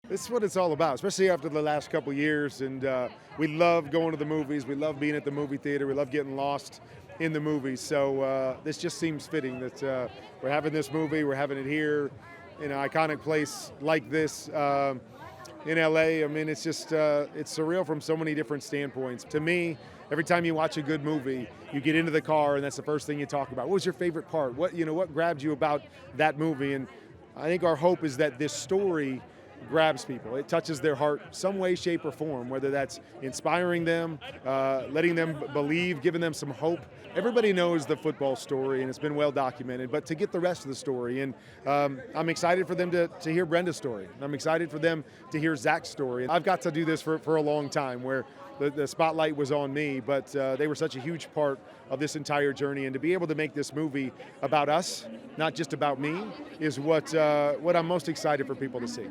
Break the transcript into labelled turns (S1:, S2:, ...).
S1: This is what it's all about, especially after the last couple years. And we love going to the movies. We love being at the movie theater. We love getting lost in the movies. So this just seems fitting that we're having this movie. We're having it here in an iconic place like this in LA. I mean, it's just it's surreal from so many different standpoints. To me, every time you watch a good movie, you get into the car and that's the first thing you talk about. What was your favorite part? What grabbed you about that movie? And I think our hope is that this story grabs people. It touches their heart some way, shape, or form, whether that's inspiring them, letting them believe, giving them some hope. Everybody knows the football story, and it's been well documented, but to get the rest of the story, and I'm excited for them to hear Brenda's story. I'm excited for them to hear Zach's story. I've got to do this for a long time, where the spotlight was on me, but they were such a huge part of this entire journey, and to be able to make this movie about us, not just about me, is what I'm most excited for people to see.